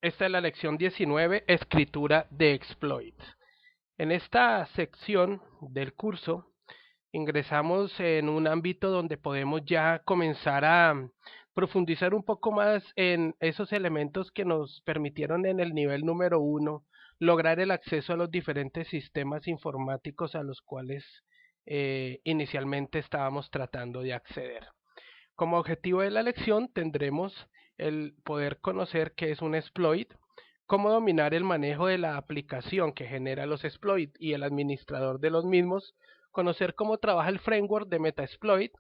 Esta es la lección 19, escritura de exploits. En esta sección del curso ingresamos en un ámbito donde podemos ya comenzar a profundizar un poco más en esos elementos que nos permitieron en el nivel número 1 lograr el acceso a los diferentes sistemas informáticos a los cuales inicialmente estábamos tratando de acceder. Como objetivo de la lección tendremos el poder conocer qué es un exploit, cómo dominar el manejo de la aplicación que genera los exploits y el administrador de los mismos, conocer cómo trabaja el framework de Metasploit,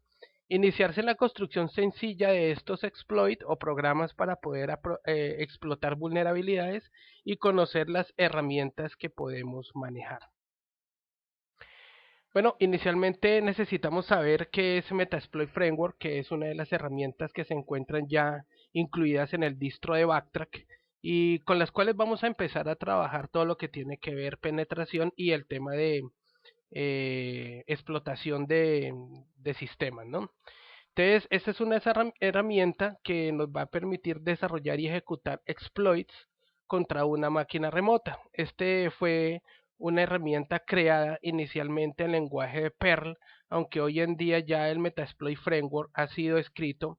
iniciarse en la construcción sencilla de estos exploits o programas para poder explotar vulnerabilidades y conocer las herramientas que podemos manejar. Bueno, inicialmente necesitamos saber qué es Metasploit Framework, que es una de las herramientas que se encuentran ya incluidas en el distro de Backtrack y con las cuales vamos a empezar a trabajar todo lo que tiene que ver penetración y el tema de explotación de sistemas, ¿no? Entonces, esta es una herramienta que nos va a permitir desarrollar y ejecutar exploits contra una máquina remota. Este fue una herramienta creada inicialmente en lenguaje de Perl, aunque hoy en día ya el Metasploit Framework ha sido escrito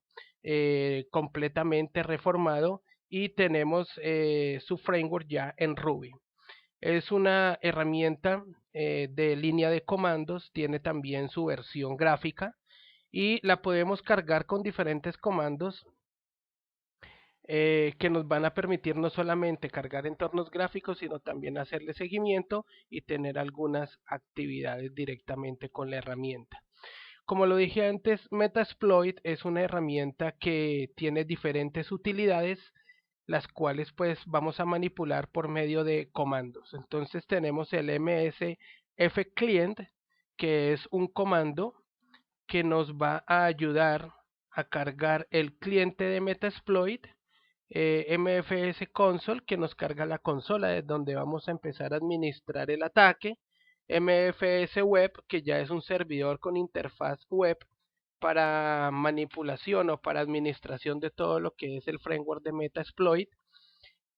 completamente reformado y tenemos su framework ya en Ruby. Es una herramienta de línea de comandos, tiene también su versión gráfica y la podemos cargar con diferentes comandos que nos van a permitir no solamente cargar entornos gráficos, sino también hacerle seguimiento y tener algunas actividades directamente con la herramienta. Como lo dije antes, Metasploit es una herramienta que tiene diferentes utilidades, las cuales pues vamos a manipular por medio de comandos. Entonces tenemos el msfclient, que es un comando que nos va a ayudar a cargar el cliente de Metasploit, MFS Console, que nos carga la consola desde donde vamos a empezar a administrar el ataque, MFS Web, que ya es un servidor con interfaz web para manipulación o para administración de todo lo que es el framework de Metasploit,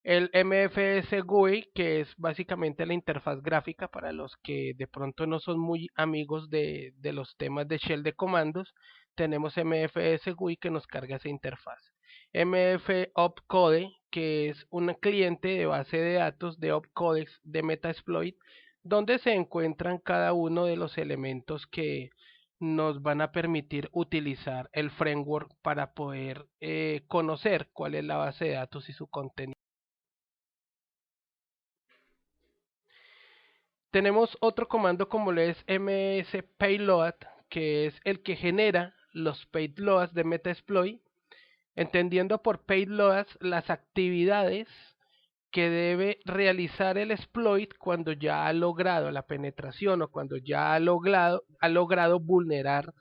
el MFS GUI, que es básicamente la interfaz gráfica para los que de pronto no son muy amigos de los temas de shell de comandos. Tenemos MFS GUI que nos carga esa interfaz. MF Opcode, que es un cliente de base de datos de opcodecs de Metasploit, donde se encuentran cada uno de los elementos que nos van a permitir utilizar el framework para poder conocer cuál es la base de datos y su contenido. Tenemos otro comando como lo es mspayload, que es el que genera los payloads de Metasploit, entendiendo por payloads las actividades que debe realizar el exploit cuando ya ha logrado la penetración o cuando ya ha logrado vulnerar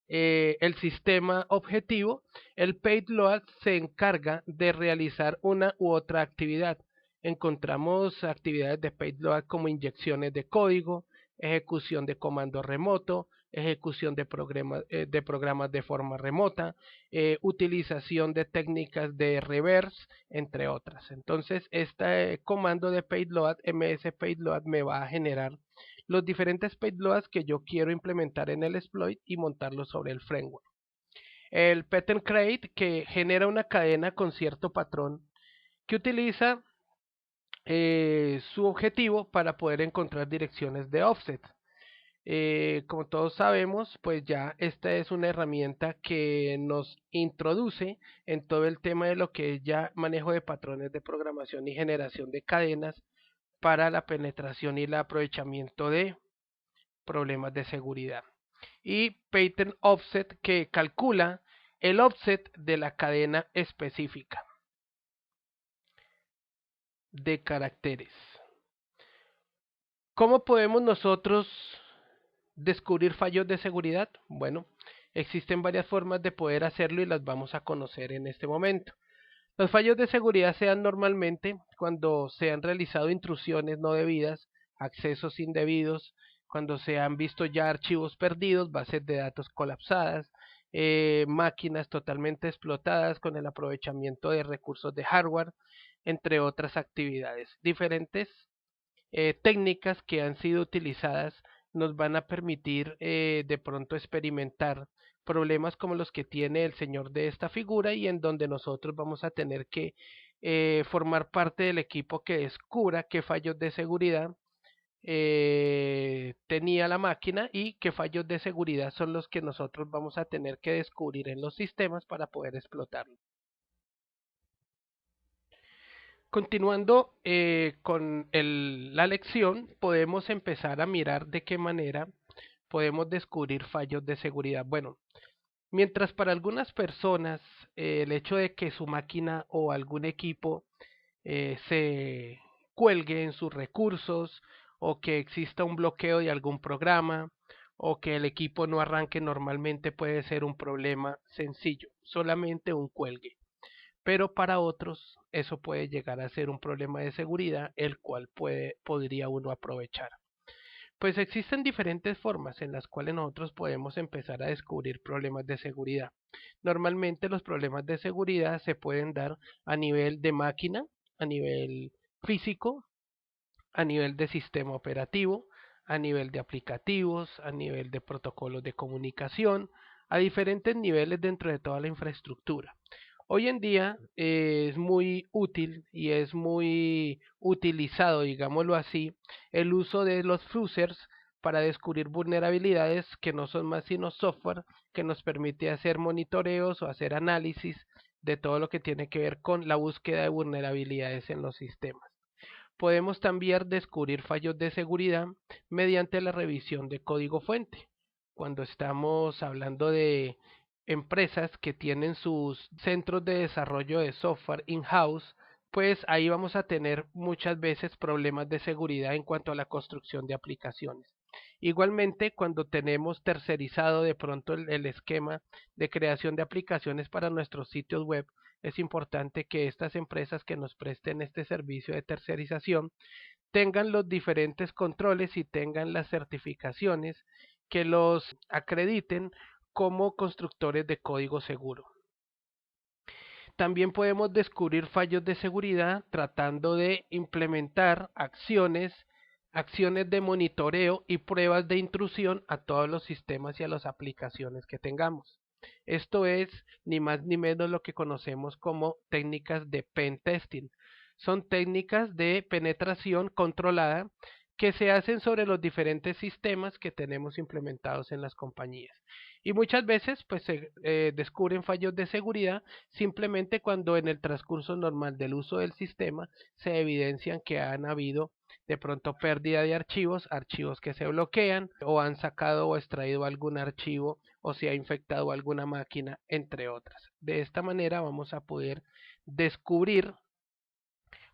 el sistema objetivo. El payload se encarga de realizar una u otra actividad. Encontramos actividades de payload como inyecciones de código, ejecución de comando remoto, ejecución de programas de forma remota, utilización de técnicas de reverse, entre otras. Entonces, este comando de payload, mspayload, me va a generar los diferentes payloads que yo quiero implementar en el exploit y montarlos sobre el framework. El pattern create, que genera una cadena con cierto patrón que utiliza su objetivo para poder encontrar direcciones de offset. Como todos sabemos, pues ya esta es una herramienta que nos introduce en todo el tema de lo que es ya manejo de patrones de programación y generación de cadenas para la penetración y el aprovechamiento de problemas de seguridad. Y pattern offset, que calcula el offset de la cadena específica de caracteres. ¿Cómo podemos nosotros descubrir fallos de seguridad? Bueno, existen varias formas de poder hacerlo y las vamos a conocer en este momento. Los fallos de seguridad se dan normalmente cuando se han realizado intrusiones no debidas, accesos indebidos, cuando se han visto ya archivos perdidos, bases de datos colapsadas, máquinas totalmente explotadas con el aprovechamiento de recursos de hardware, entre otras actividades. Diferentes técnicas que han sido utilizadas nos van a permitir de pronto experimentar problemas como los que tiene el señor de esta figura y en donde nosotros vamos a tener que formar parte del equipo que descubra qué fallos de seguridad tenía la máquina y qué fallos de seguridad son los que nosotros vamos a tener que descubrir en los sistemas para poder explotarlo. Continuando con la lección, podemos empezar a mirar de qué manera podemos descubrir fallos de seguridad. Bueno, mientras para algunas personas el hecho de que su máquina o algún equipo se cuelgue en sus recursos o que exista un bloqueo de algún programa o que el equipo no arranque normalmente puede ser un problema sencillo, solamente un cuelgue. Pero para otros eso puede llegar a ser un problema de seguridad el cual podría uno aprovechar. Pues existen diferentes formas en las cuales nosotros podemos empezar a descubrir problemas de seguridad. Normalmente los problemas de seguridad se pueden dar a nivel de máquina, a nivel físico, a nivel de sistema operativo, a nivel de aplicativos, a nivel de protocolos de comunicación, a diferentes niveles dentro de toda la infraestructura. Hoy en día es muy útil y es muy utilizado, digámoslo así, el uso de los fuzzers para descubrir vulnerabilidades que no son más sino software que nos permite hacer monitoreos o hacer análisis de todo lo que tiene que ver con la búsqueda de vulnerabilidades en los sistemas. Podemos también descubrir fallos de seguridad mediante la revisión de código fuente. Cuando estamos hablando de empresas que tienen sus centros de desarrollo de software in-house, pues ahí vamos a tener muchas veces problemas de seguridad en cuanto a la construcción de aplicaciones. Igualmente, cuando tenemos tercerizado de pronto el esquema de creación de aplicaciones para nuestros sitios web, es importante que estas empresas que nos presten este servicio de tercerización tengan los diferentes controles y tengan las certificaciones que los acrediten como constructores de código seguro. También podemos descubrir fallos de seguridad tratando de implementar acciones de monitoreo y pruebas de intrusión a todos los sistemas y a las aplicaciones que tengamos. Esto es ni más ni menos lo que conocemos como técnicas de pen testing. Son técnicas de penetración controlada que se hacen sobre los diferentes sistemas que tenemos implementados en las compañías. Y muchas veces pues se descubren fallos de seguridad simplemente cuando en el transcurso normal del uso del sistema se evidencian que han habido de pronto pérdida de archivos, archivos que se bloquean o han sacado o extraído algún archivo o se ha infectado alguna máquina, entre otras. De esta manera vamos a poder descubrir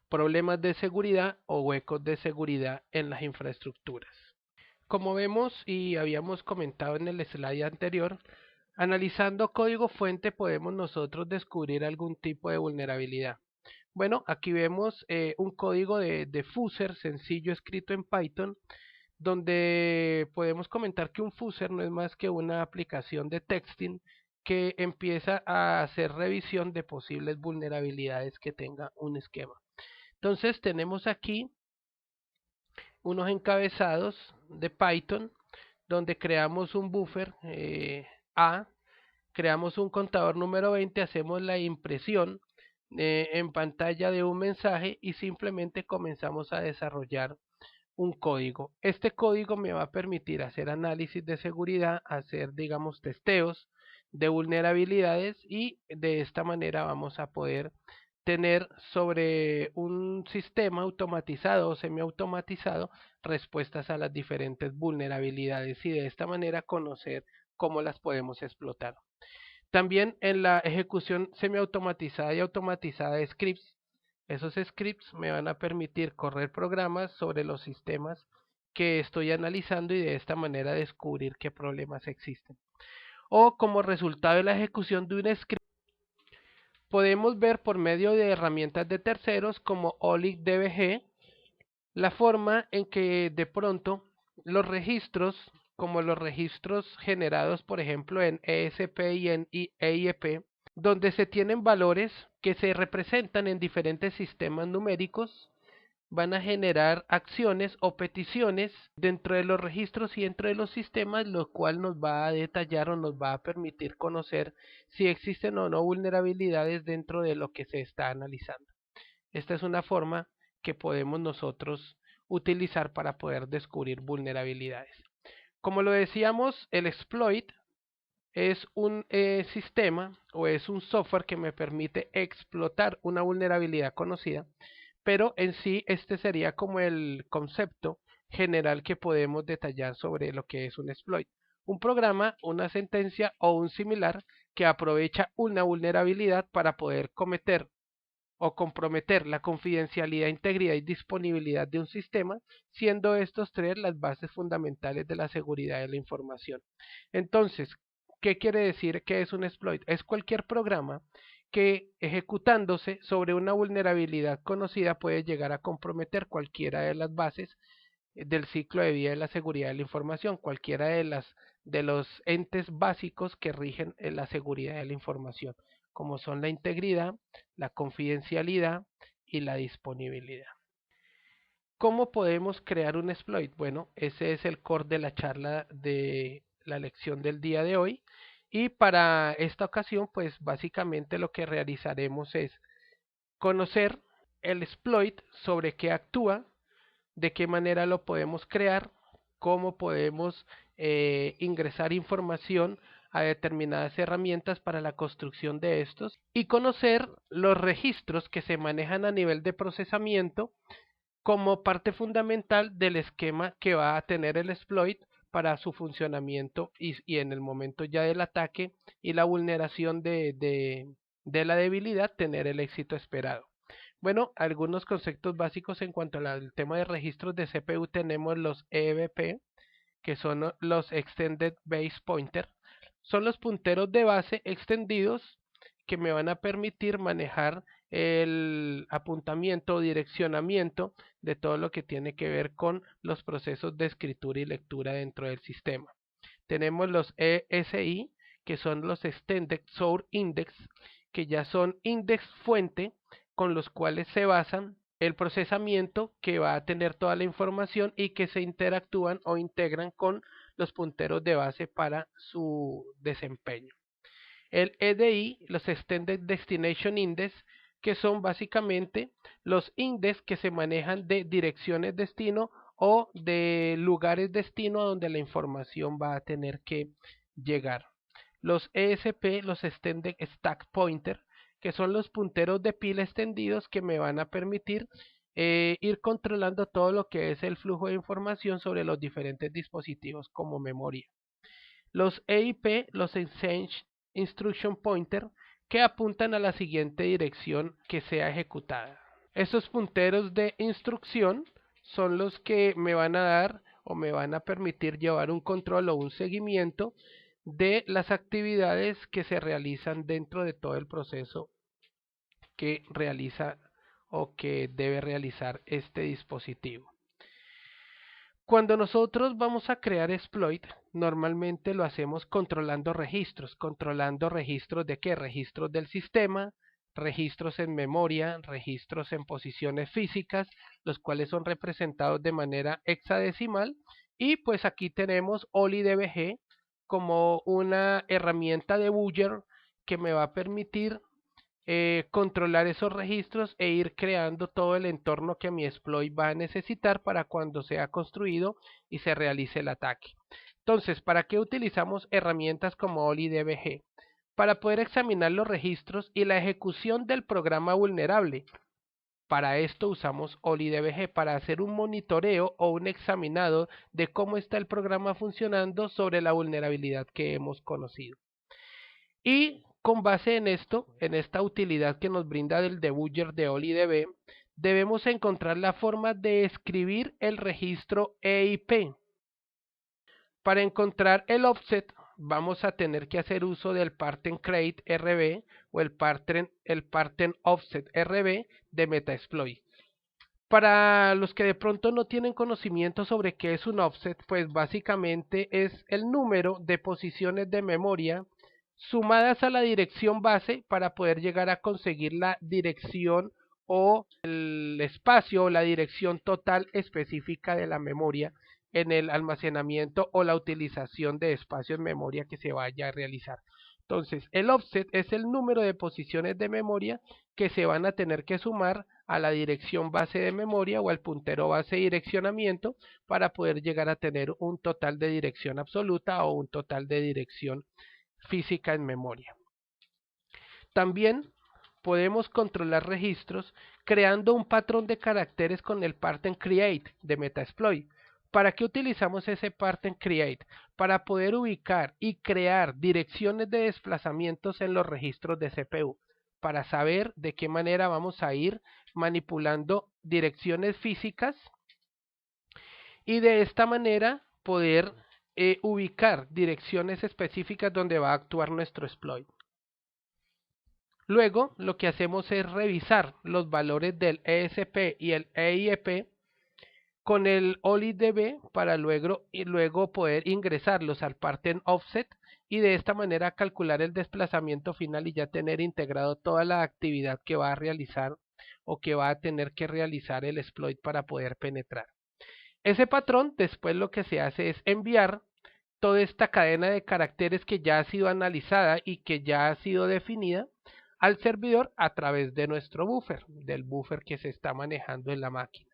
problemas de seguridad o huecos de seguridad en las infraestructuras. Como vemos y habíamos comentado en el slide anterior, analizando código fuente podemos nosotros descubrir algún tipo de vulnerabilidad. Bueno, aquí vemos un código de fuzzer sencillo escrito en Python, donde podemos comentar que un fuzzer no es más que una aplicación de texting que empieza a hacer revisión de posibles vulnerabilidades que tenga un esquema. Entonces tenemos aquí unos encabezados de Python donde creamos un buffer A, creamos un contador número 20, hacemos la impresión en pantalla de un mensaje y simplemente comenzamos a desarrollar un código. Este código me va a permitir hacer análisis de seguridad, hacer digamos testeos de vulnerabilidades y de esta manera vamos a poder tener sobre un sistema automatizado o semiautomatizado respuestas a las diferentes vulnerabilidades y de esta manera conocer cómo las podemos explotar. También en la ejecución semiautomatizada y automatizada de scripts, esos scripts me van a permitir correr programas sobre los sistemas que estoy analizando y de esta manera descubrir qué problemas existen. O como resultado de la ejecución de un script, podemos ver por medio de herramientas de terceros como OLIGDBG la forma en que de pronto los registros, como los registros generados por ejemplo en ESP y en EIP, donde se tienen valores que se representan en diferentes sistemas numéricos van a generar acciones o peticiones dentro de los registros y dentro de los sistemas, lo cual nos va a detallar o nos va a permitir conocer si existen o no vulnerabilidades dentro de lo que se está analizando. Esta es una forma que podemos nosotros utilizar para poder descubrir vulnerabilidades. Como lo decíamos, el exploit es un sistema o es un software que me permite explotar una vulnerabilidad conocida, pero en sí este sería como el concepto general que podemos detallar sobre lo que es un exploit. Un programa, una sentencia o un similar que aprovecha una vulnerabilidad para poder cometer o comprometer la confidencialidad, integridad y disponibilidad de un sistema, siendo estos tres las bases fundamentales de la seguridad de la información. Entonces, ¿qué quiere decir que es un exploit? Es cualquier programa que ejecutándose sobre una vulnerabilidad conocida puede llegar a comprometer cualquiera de las bases del ciclo de vida de la seguridad de la información, cualquiera de los entes básicos que rigen la seguridad de la información, como son la integridad, la confidencialidad y la disponibilidad. ¿Cómo podemos crear un exploit? Bueno, ese es el core de la charla de la lección del día de hoy. Y para esta ocasión, pues básicamente lo que realizaremos es conocer el exploit, sobre qué actúa, de qué manera lo podemos crear, cómo podemos ingresar información a determinadas herramientas para la construcción de estos y conocer los registros que se manejan a nivel de procesamiento como parte fundamental del esquema que va a tener el exploit para su funcionamiento y en el momento ya del ataque y la vulneración de la debilidad tener el éxito esperado. Bueno, algunos conceptos básicos en cuanto al tema de registros de CPU tenemos los EBP, que son los Extended Base Pointer. Son los punteros de base extendidos que me van a permitir manejar el apuntamiento o direccionamiento de todo lo que tiene que ver con los procesos de escritura y lectura dentro del sistema. Tenemos los ESI, que son los Extended Source Index, que ya son index fuente con los cuales se basan el procesamiento que va a tener toda la información y que se interactúan o integran con los punteros de base para su desempeño. El EDI, los Extended Destination Index, que son básicamente los índices que se manejan de direcciones destino o de lugares destino a donde la información va a tener que llegar. Los ESP, los Extended Stack Pointer, que son los punteros de pila extendidos que me van a permitir ir controlando todo lo que es el flujo de información sobre los diferentes dispositivos como memoria. Los EIP, los Exchange Instruction Pointer, que apuntan a la siguiente dirección que sea ejecutada. Estos punteros de instrucción son los que me van a dar o me van a permitir llevar un control o un seguimiento de las actividades que se realizan dentro de todo el proceso que realiza o que debe realizar este dispositivo. Cuando nosotros vamos a crear exploit, normalmente lo hacemos controlando registros de qué, registros del sistema, registros en memoria, registros en posiciones físicas, los cuales son representados de manera hexadecimal, y pues aquí tenemos OLIDBG como una herramienta debugger que me va a permitir controlar esos registros e ir creando todo el entorno que mi exploit va a necesitar para cuando sea construido y se realice el ataque. Entonces, ¿para qué utilizamos herramientas como OLIDBG? Para poder examinar los registros y la ejecución del programa vulnerable. Para esto usamos OLIDBG para hacer un monitoreo o un examinado de cómo está el programa funcionando sobre la vulnerabilidad que hemos conocido. Y con base en esto, en esta utilidad que nos brinda el debugger de OLIDB, debemos encontrar la forma de escribir el registro EIP. Para encontrar el offset, vamos a tener que hacer uso del pattern create RB o el pattern offset RB de Metasploit. Para los que de pronto no tienen conocimiento sobre qué es un offset, pues básicamente es el número de posiciones de memoria sumadas a la dirección base para poder llegar a conseguir la dirección o el espacio o la dirección total específica de la memoria en el almacenamiento o la utilización de espacio en memoria que se vaya a realizar. Entonces, el offset es el número de posiciones de memoria que se van a tener que sumar a la dirección base de memoria o al puntero base de direccionamiento para poder llegar a tener un total de dirección absoluta o un total de dirección física en memoria. También podemos controlar registros creando un patrón de caracteres con el pattern create de Metasploit. ¿Para qué utilizamos ese pattern create? Para poder ubicar y crear direcciones de desplazamientos en los registros de CPU, para saber de qué manera vamos a ir manipulando direcciones físicas y de esta manera poder ubicar direcciones específicas donde va a actuar nuestro exploit. Luego, lo que hacemos es revisar los valores del ESP y el EIP con el OLIDB para luego poder ingresarlos al pattern offset y de esta manera calcular el desplazamiento final y ya tener integrado toda la actividad que va a realizar o que va a tener que realizar el exploit para poder penetrar. Ese patrón después lo que se hace es enviar toda esta cadena de caracteres que ya ha sido analizada y que ya ha sido definida al servidor a través de nuestro buffer, del buffer que se está manejando en la máquina,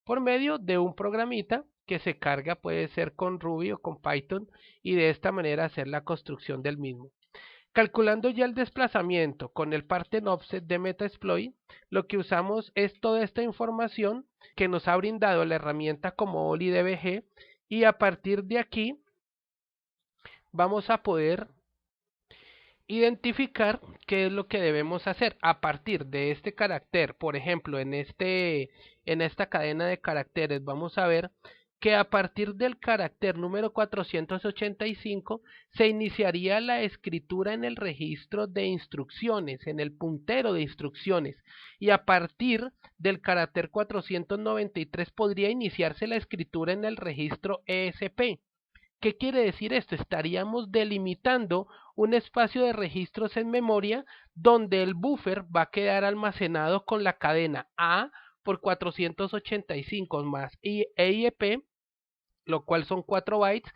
por medio de un programita que se carga, puede ser con Ruby o con Python, y de esta manera hacer la construcción del mismo. Calculando ya el desplazamiento con el pattern offset de Metasploit, lo que usamos es toda esta información que nos ha brindado la herramienta como OLIDBG, y a partir de aquí vamos a poder identificar qué es lo que debemos hacer a partir de este carácter. Por ejemplo, en esta cadena de caracteres vamos a ver que a partir del carácter número 485 se iniciaría la escritura en el registro de instrucciones, en el puntero de instrucciones, y a partir del carácter 493 podría iniciarse la escritura en el registro ESP. ¿Qué quiere decir esto? Estaríamos delimitando un espacio de registros en memoria donde el buffer va a quedar almacenado con la cadena A por 485 más EIP, lo cual son 4 bytes,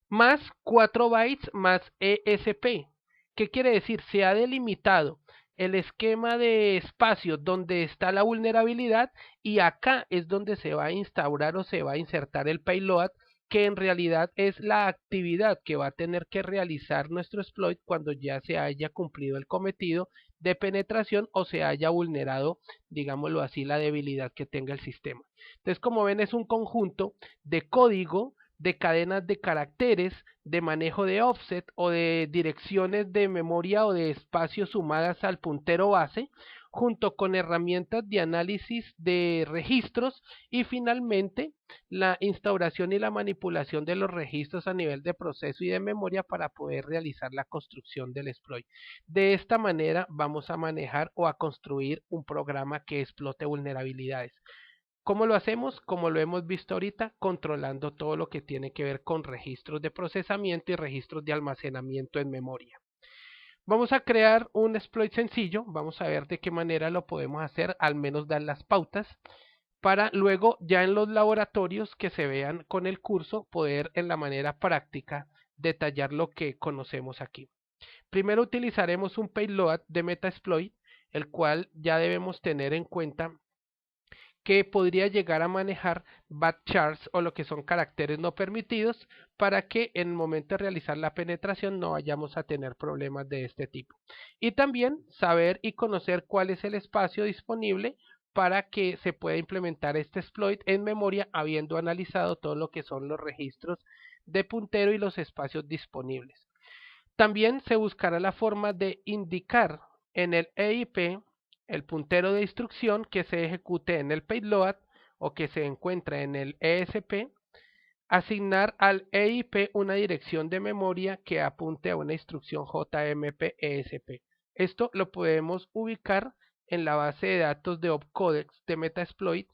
más 4 bytes más ESP. ¿Qué quiere decir? Se ha delimitado el esquema de espacio donde está la vulnerabilidad y acá es donde se va a instaurar o se va a insertar el payload, que en realidad es la actividad que va a tener que realizar nuestro exploit cuando ya se haya cumplido el cometido de penetración o se haya vulnerado, digámoslo así, la debilidad que tenga el sistema. Entonces, como ven, es un conjunto de código, de cadenas de caracteres, de manejo de offset o de direcciones de memoria o de espacio sumadas al puntero base, junto con herramientas de análisis de registros y finalmente la instauración y la manipulación de los registros a nivel de proceso y de memoria para poder realizar la construcción del exploit. De esta manera vamos a manejar o a construir un programa que explote vulnerabilidades. ¿Cómo lo hacemos? Como lo hemos visto ahorita, controlando todo lo que tiene que ver con registros de procesamiento y registros de almacenamiento en memoria. Vamos a crear un exploit sencillo, vamos a ver de qué manera lo podemos hacer, al menos dar las pautas, para luego ya en los laboratorios que se vean con el curso poder en la manera práctica detallar lo que conocemos aquí. Primero utilizaremos un payload de Metasploit, el cual ya debemos tener en cuenta que podría llegar a manejar bad chars o lo que son caracteres no permitidos para que en el momento de realizar la penetración no vayamos a tener problemas de este tipo. Y también saber y conocer cuál es el espacio disponible para que se pueda implementar este exploit en memoria habiendo analizado todo lo que son los registros de puntero y los espacios disponibles. También se buscará la forma de indicar en el EIP el puntero de instrucción que se ejecute en el payload o que se encuentra en el ESP, asignar al EIP una dirección de memoria que apunte a una instrucción JMP ESP. Esto lo podemos ubicar en la base de datos de opcodecs de Metasploit,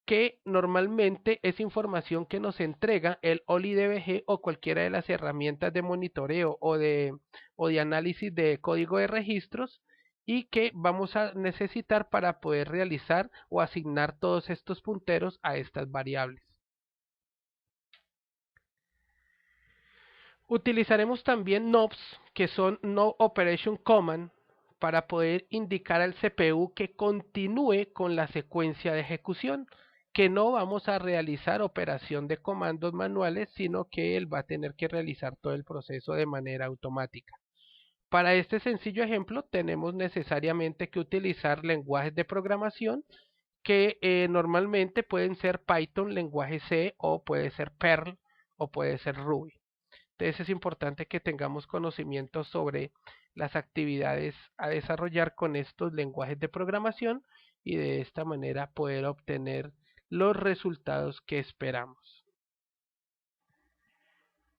que normalmente es información que nos entrega el OLIDBG o cualquiera de las herramientas de monitoreo o de análisis de código de registros, y que vamos a necesitar para poder realizar o asignar todos estos punteros a estas variables. Utilizaremos también NOPs, que son No Operation Command, para poder indicar al CPU que continúe con la secuencia de ejecución, que no vamos a realizar operación de comandos manuales, sino que él va a tener que realizar todo el proceso de manera automática. Para este sencillo ejemplo tenemos necesariamente que utilizar lenguajes de programación que normalmente pueden ser Python, lenguaje C, o puede ser Perl, o puede ser Ruby. Entonces es importante que tengamos conocimiento sobre las actividades a desarrollar con estos lenguajes de programación y de esta manera poder obtener los resultados que esperamos.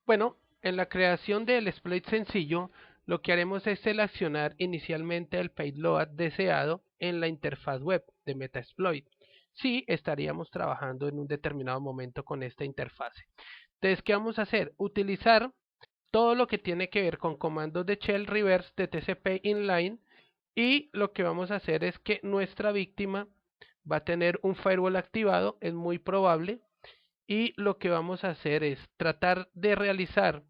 Bueno, en la creación del exploit sencillo, lo que haremos es seleccionar inicialmente el payload deseado en la interfaz web de Metasploit. Sí, estaríamos trabajando en un determinado momento con esta interfase. Entonces, ¿qué vamos a hacer? Utilizar todo lo que tiene que ver con comandos de shell reverse de TCP inline, y lo que vamos a hacer es que nuestra víctima va a tener un firewall activado, es muy probable, y lo que vamos a hacer es tratar de realizar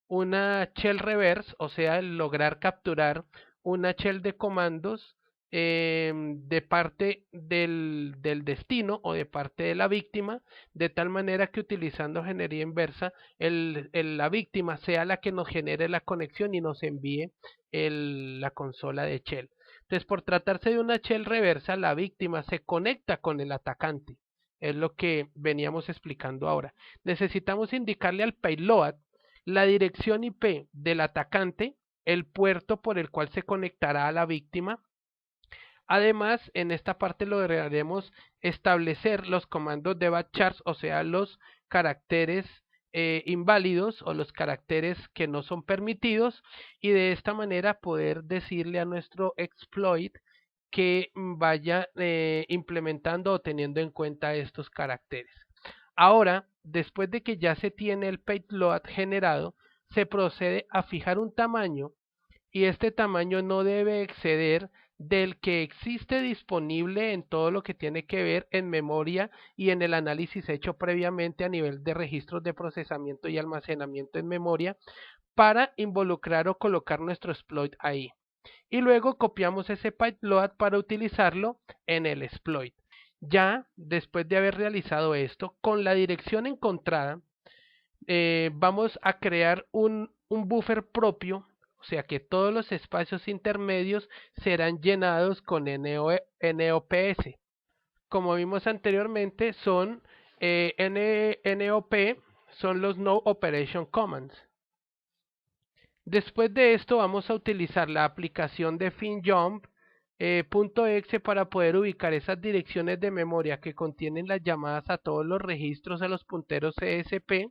una shell reverse, o sea, lograr capturar una shell de comandos de parte del destino o de parte de la víctima, de tal manera que utilizando ingeniería inversa, la víctima sea la que nos genere la conexión y nos envíe la consola de shell. Entonces, por tratarse de una shell reversa, la víctima se conecta con el atacante. Es lo que veníamos explicando ahora. Necesitamos indicarle al payload la dirección IP del atacante, el puerto por el cual se conectará a la víctima. Además, en esta parte lograremos establecer los comandos de bad chars, o sea, los caracteres inválidos o los caracteres que no son permitidos, y de esta manera poder decirle a nuestro exploit que vaya implementando o teniendo en cuenta estos caracteres. Ahora, después de que ya se tiene el payload generado, se procede a fijar un tamaño, y este tamaño no debe exceder del que existe disponible en todo lo que tiene que ver en memoria y en el análisis hecho previamente a nivel de registros de procesamiento y almacenamiento en memoria, para involucrar o colocar nuestro exploit ahí. Y luego copiamos ese payload para utilizarlo en el exploit. Ya después de haber realizado esto, con la dirección encontrada, vamos a crear un buffer propio, o sea que todos los espacios intermedios serán llenados con NOPS. Como vimos anteriormente, son NOP, son los No Operation Commands. Después de esto vamos a utilizar la aplicación de FinJump.exe para poder ubicar esas direcciones de memoria que contienen las llamadas a todos los registros, a los punteros CSP,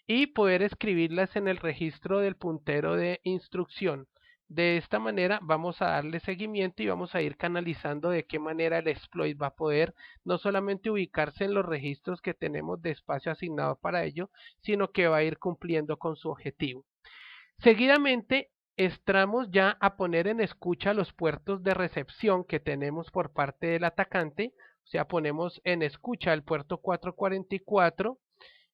y poder escribirlas en el registro del puntero de instrucción. De esta manera vamos a darle seguimiento y vamos a ir canalizando de qué manera el exploit va a poder no solamente ubicarse en los registros que tenemos de espacio asignado para ello, sino que va a ir cumpliendo con su objetivo. Seguidamente, entramos ya a poner en escucha los puertos de recepción que tenemos por parte del atacante, o sea, ponemos en escucha el puerto 444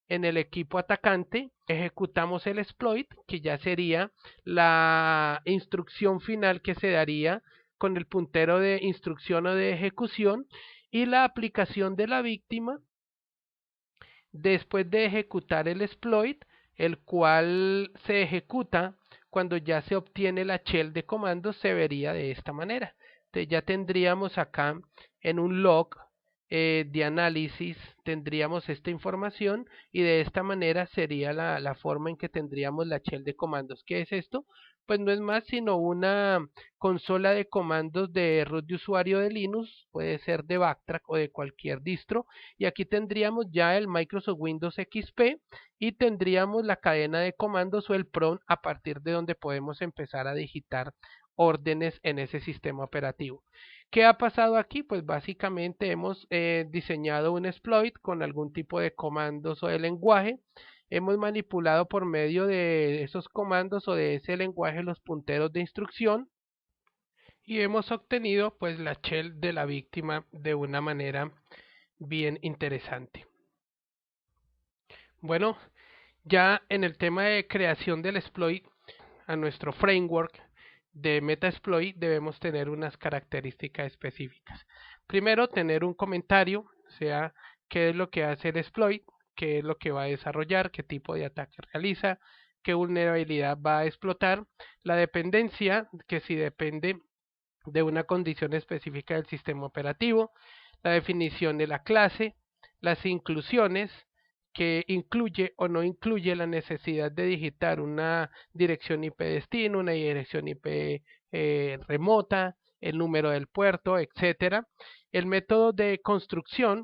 en el equipo atacante, ejecutamos el exploit, que ya sería la instrucción final que se daría con el puntero de instrucción o de ejecución, y la aplicación de la víctima después de ejecutar el exploit, el cual se ejecuta cuando ya se obtiene la shell de comandos, se vería de esta manera. Entonces ya tendríamos acá en un log de análisis, tendríamos esta información, y de esta manera sería la forma en que tendríamos la shell de comandos. ¿Qué es esto? Pues no es más sino una consola de comandos de root de usuario de Linux, puede ser de Backtrack o de cualquier distro, y aquí tendríamos ya el Microsoft Windows XP y tendríamos la cadena de comandos o el prompt a partir de donde podemos empezar a digitar órdenes en ese sistema operativo. ¿Qué ha pasado aquí? Pues básicamente hemos diseñado un exploit con algún tipo de comandos o de lenguaje. Hemos manipulado por medio de esos comandos o de ese lenguaje los punteros de instrucción y hemos obtenido pues la shell de la víctima de una manera bien interesante. Bueno, ya en el tema de creación del exploit, a nuestro framework de Metasploit debemos tener unas características específicas. Primero, tener un comentario, o sea, qué es lo que hace el exploit, qué es lo que va a desarrollar, qué tipo de ataque realiza, qué vulnerabilidad va a explotar, la dependencia, que si depende de una condición específica del sistema operativo, la definición de la clase, las inclusiones, que incluye o no incluye la necesidad de digitar una dirección IP destino, una dirección IP remota, el número del puerto, etcétera. El método de construcción,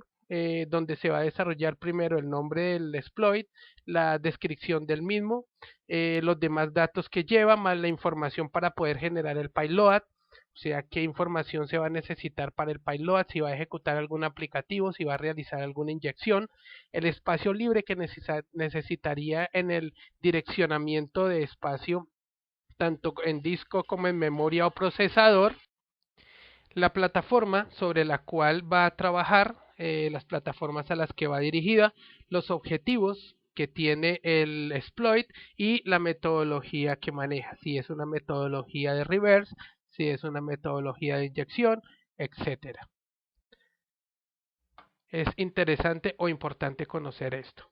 donde se va a desarrollar primero el nombre del exploit, la descripción del mismo, los demás datos que lleva, más la información para poder generar el payload, o sea, qué información se va a necesitar para el payload, si va a ejecutar algún aplicativo, si va a realizar alguna inyección, el espacio libre que necesitaría en el direccionamiento de espacio, tanto en disco como en memoria o procesador, la plataforma sobre la cual va a trabajar, las plataformas a las que va dirigida, los objetivos que tiene el exploit y la metodología que maneja, si es una metodología de reverse, si es una metodología de inyección, etcétera. Es interesante o importante conocer esto.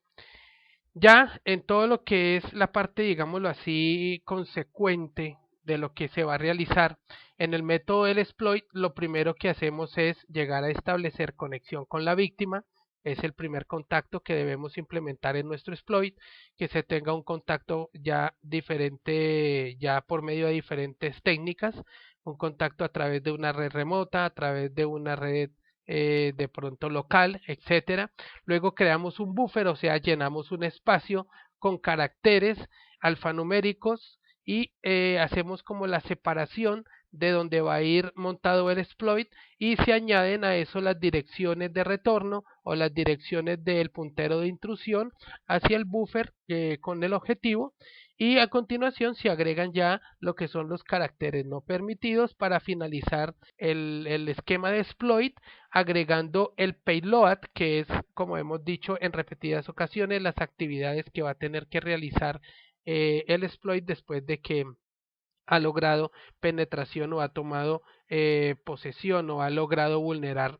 Ya en todo lo que es la parte, digámoslo así, consecuente de lo que se va a realizar en el método del exploit, lo primero que hacemos es llegar a establecer conexión con la víctima. Es el primer contacto que debemos implementar en nuestro exploit, que se tenga un contacto ya diferente, ya por medio de diferentes técnicas, un contacto a través de una red remota, a través de una red de pronto local, etcétera. Luego creamos un buffer, o sea, llenamos un espacio con caracteres alfanuméricos y hacemos como la separación de donde va a ir montado el exploit y se añaden a eso las direcciones de retorno o las direcciones del puntero de intrusión hacia el buffer con el objetivo y a continuación se agregan ya lo que son los caracteres no permitidos para finalizar el esquema de exploit agregando el payload, que es, como hemos dicho en repetidas ocasiones, las actividades que va a tener que realizar el exploit después de que ha logrado penetración o ha tomado posesión o ha logrado vulnerar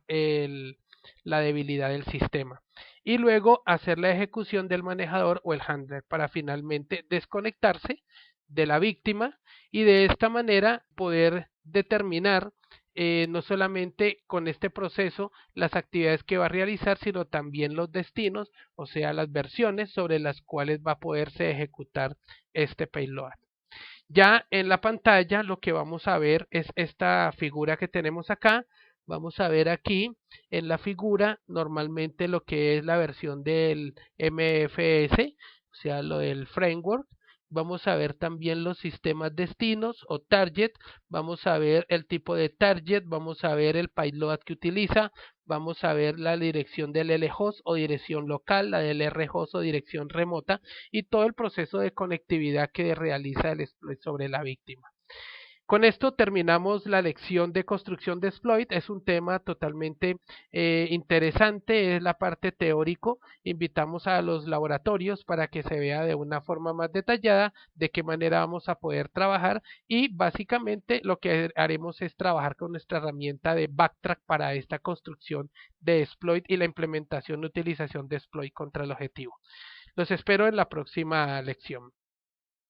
la debilidad del sistema. Y luego hacer la ejecución del manejador o el handler para finalmente desconectarse de la víctima y de esta manera poder determinar no solamente con este proceso las actividades que va a realizar, sino también los destinos, o sea, las versiones sobre las cuales va a poderse ejecutar este payload. Ya en la pantalla lo que vamos a ver es esta figura que tenemos acá. Vamos a ver aquí en la figura normalmente lo que es la versión del MFS, o sea, lo del framework. Vamos a ver también los sistemas destinos o target. Vamos a ver el tipo de target. Vamos a ver el payload que utiliza. Vamos a ver la dirección del LHOST o dirección local, la del RHOST o dirección remota y todo el proceso de conectividad que realiza el exploit sobre la víctima. Con esto terminamos la lección de construcción de exploit. Es un tema totalmente interesante, es la parte teórico. Invitamos a los laboratorios para que se vea de una forma más detallada de qué manera vamos a poder trabajar y básicamente lo que haremos es trabajar con nuestra herramienta de Backtrack para esta construcción de exploit y la implementación y utilización de exploit contra el objetivo. Los espero en la próxima lección.